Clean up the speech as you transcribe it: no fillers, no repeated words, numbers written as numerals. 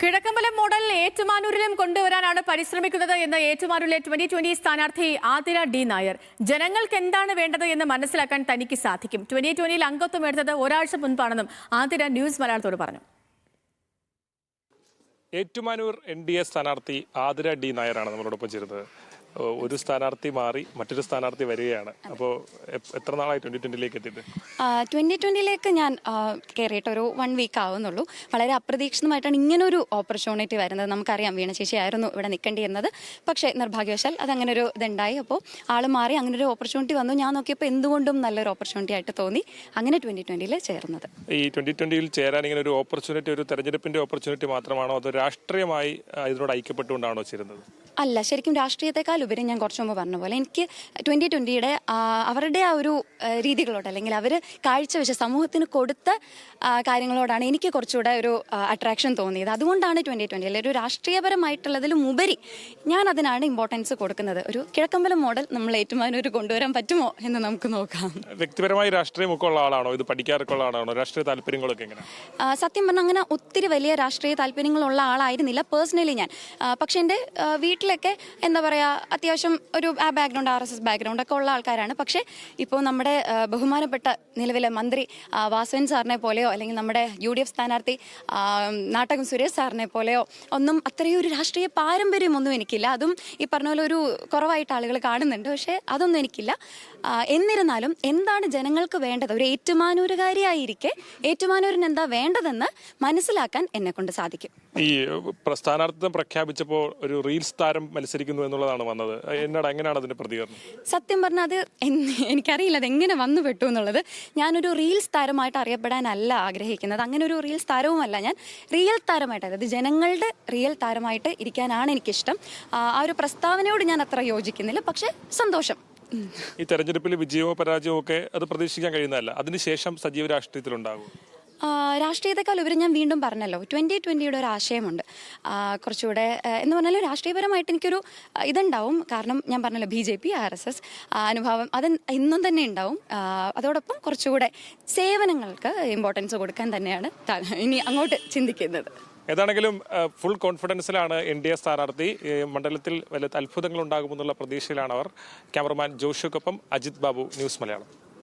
Kizhakkambalam model ഏറ്റുമാനൂരിലും കൊണ്ടുവരാനാണ് പരിശ്രമിക്കുന്നത് എന്ന് ഏറ്റുമാനൂരിലെ 2020 സ്ഥാനാർത്ഥി ആതിര ഡി നായർ. ജനങ്ങൾക്ക് എന്താണ് വേണ്ടത് എന്ന് മനസ്സിലാക്കാൻ തനിക്ക് സാധിക്കും. 2020 അംഗത്വം എടുത്തത് ഒരാഴ്ച മുൻപാണെന്നും ആതിര ന്യൂസ് മലയാളത്തോട് പറഞ്ഞു. ഏറ്റുമാനൂർ NDA സ്ഥാനാർത്ഥി ആതിര ഡി നായരാണ് നമ്മളോടൊപ്പം ചേരുന്നത്. ഒരു സ്ഥാനാർത്ഥി മാറി മറ്റൊരു സ്ഥാനാർത്ഥി വരികയാണ്. അപ്പോൾ എത്ര നാളായി 2020ലേക്ക് എത്തിയിട്ട്? 2020ലേക്ക് ഞാൻ കയറിയിട്ട് ഒരു 1 വീക്ക് ആവുന്നുള്ളൂ. വളരെ അപ്രതീക്ഷിതമായിട്ടാണ് ഇങ്ങനൊരു ഓപ്പർച്യൂണിറ്റി വരുന്നത്. നമുക്കറിയാം, വീണ ചേച്ചിയായിരുന്നു ഇവിടെ നിൽക്കേണ്ടിയിരുന്നത്. പക്ഷേ നിർഭാഗ്യവശാൽ അതങ്ങനെ ഒരു ഇതുണ്ടായി. അപ്പോൾ ആൾ മാറി, അങ്ങനെ ഒരു ഓപ്പർച്യൂണിറ്റി വന്നു. ഞാൻ നോക്കിയപ്പോൾ എന്തുകൊണ്ടും നല്ലൊരു ഓപ്പർച്യൂണിറ്റി ആയിട്ട് തോന്നി. അങ്ങനെ 2020 ചേർന്നത്. ഈ 2020 ചേരാൻ ഇങ്ങനെ ഒരു ഓപ്പർച്യൂണിറ്റി, ഒരു തെരഞ്ഞെടുപ്പിന്റെ ഓപ്പർച്യൂണിറ്റി മാത്രമാണോ, അതോ രാഷ്ട്രീയമായി ഇതിനോട് ഐക്യപ്പെട്ടുകൊണ്ടാണോ ചേരുന്നത്? അല്ല, ശരിക്കും രാഷ്ട്രീയത്തെക്കാൾ ഉപരി ഞാൻ കുറച്ചു മുമ്പ് പറഞ്ഞ പോലെ എനിക്ക് 2020 അവരുടെ ആ ഒരു രീതികളോട്, അല്ലെങ്കിൽ അവർ കാഴ്ചവെച്ച സമൂഹത്തിന് കൊടുത്ത കാര്യങ്ങളോടാണ് എനിക്ക് കുറച്ചുകൂടെ ഒരു അട്രാക്ഷൻ തോന്നിയത്. അതുകൊണ്ടാണ് 2020 ഒരു രാഷ്ട്രീയപരമായിട്ടുള്ളതിലും ഉപരി ഞാൻ അതിനാണ് ഇമ്പോർട്ടൻസ് കൊടുക്കുന്നത്. ഒരു കിഴക്കമ്പലം മോഡൽ നമ്മൾ ഏറ്റുമാനൂർ കൊണ്ടുവരാൻ പറ്റുമോ എന്ന് നമുക്ക് നോക്കാം. വ്യക്തിപരമായി രാഷ്ട്രീയമൊക്കെ ഉള്ള ആളാണോ, ഇത് പഠിക്കാറൊക്കെ ഉള്ള ആളാണോ, രാഷ്ട്രീയ താല്പര്യങ്ങളൊക്കെ എങ്ങനെ? സത്യം പറഞ്ഞാൽ അങ്ങനെ ഒത്തിരി വലിയ രാഷ്ട്രീയ താല്പര്യങ്ങളുള്ള ആളായിരുന്നില്ല പേഴ്സണലി ഞാൻ. പക്ഷെ എൻ്റെ വീട്ടിലൊക്കെ എന്താ പറയുക, അത്യാവശ്യം ഒരു ബാക്ക്ഗ്രൗണ്ട്, RSS ബാക്ക്ഗ്രൗണ്ട് ഒക്കെ ഉള്ള ആൾക്കാരാണ്. പക്ഷേ ഇപ്പോൾ നമ്മുടെ ബഹുമാനപ്പെട്ട നിലവിലെ മന്ത്രി വാസവൻ സാറിനെ പോലെയോ, അല്ലെങ്കിൽ നമ്മുടെ UDF സ്ഥാനാർത്ഥി നാട്ടകം സുരേഷ് സാറിനെ പോലെയോ ഒന്നും അത്രയും ഒരു രാഷ്ട്രീയ പാരമ്പര്യമൊന്നും എനിക്കില്ല. അതും ഈ പറഞ്ഞ പോലെ ഒരു കുറവായിട്ട് ആളുകൾ കാണുന്നുണ്ട്. പക്ഷേ അതൊന്നും എനിക്കില്ല. എന്നിരുന്നാലും എന്താണ് ജനങ്ങൾക്ക് വേണ്ടത്, ഒരു ഏറ്റുമാനൂരുകാരിയായിരിക്കെ ഏറ്റുമാനൂരിന് എന്താ വേണ്ടതെന്ന് മനസ്സിലാക്കാൻ എന്നെ കൊണ്ട് സാധിക്കും. ഈ സ്ഥാനാർത്ഥിത്വം പ്രഖ്യാപിച്ചപ്പോൾ ഒരു റീൽസ് താരം മത്സരിക്കുന്നു എന്നുള്ളതാണ് വന്നത്. എങ്ങനെയാണ് അതിന്റെ പ്രതികരണം? സത്യം പറഞ്ഞാൽ അത് എനിക്കറിയില്ല അതെങ്ങനെ വന്നു പെട്ടു എന്നുള്ളത്. ഞാനൊരു റീൽസ് താരമായിട്ട് അറിയപ്പെടാനല്ല ആഗ്രഹിക്കുന്നത്. അങ്ങനെ ഒരു റീൽസ് താരവുമല്ല ഞാൻ. റിയൽ താരമായിട്ട്, അതായത് ജനങ്ങളുടെ റിയൽ താരമായിട്ട് ഇരിക്കാനാണ് എനിക്കിഷ്ടം. ആ ഒരു പ്രസ്താവനയോട് ഞാൻ അത്ര യോജിക്കുന്നില്ല. പക്ഷെ സന്തോഷം. ഈ തെരഞ്ഞെടുപ്പിൽ വിജയമോ പരാജയമോ ഒക്കെ അത് പ്രതീക്ഷിക്കാൻ കഴിയുന്നതല്ല. അതിനുശേഷം സജീവ രാഷ്ട്രീയത്തിലുണ്ടാകും. രാഷ്ട്രീയത്തെക്കാൾ ഉപരി ഞാൻ വീണ്ടും പറഞ്ഞല്ലോ, 2020 ഒരു ആശയമുണ്ട്. കുറച്ചുകൂടെ എന്ന് പറഞ്ഞാൽ രാഷ്ട്രീയപരമായിട്ട് എനിക്കൊരു ഇതുണ്ടാവും. കാരണം ഞാൻ പറഞ്ഞല്ലോ, BJP RSS അനുഭവം അത് ഇന്നും തന്നെ ഉണ്ടാവും. അതോടൊപ്പം കുറച്ചുകൂടെ സേവനങ്ങൾക്ക് ഇമ്പോർട്ടൻസ് കൊടുക്കാൻ തന്നെയാണ് ഇനി അങ്ങോട്ട് ചിന്തിക്കുന്നത്. ഏതാണെങ്കിലും ഫുൾ കോൺഫിഡൻസിലാണ് NDA സ്ഥാനാർത്ഥി. മണ്ഡലത്തിൽ വലിയ അത്ഭുതങ്ങൾ ഉണ്ടാകുമെന്നുള്ള പ്രതീക്ഷയിലാണ് അവർ. ക്യാമറമാൻ ജോഷുക്കൊപ്പം അജിത് ബാബു, ന്യൂസ് മലയാളം.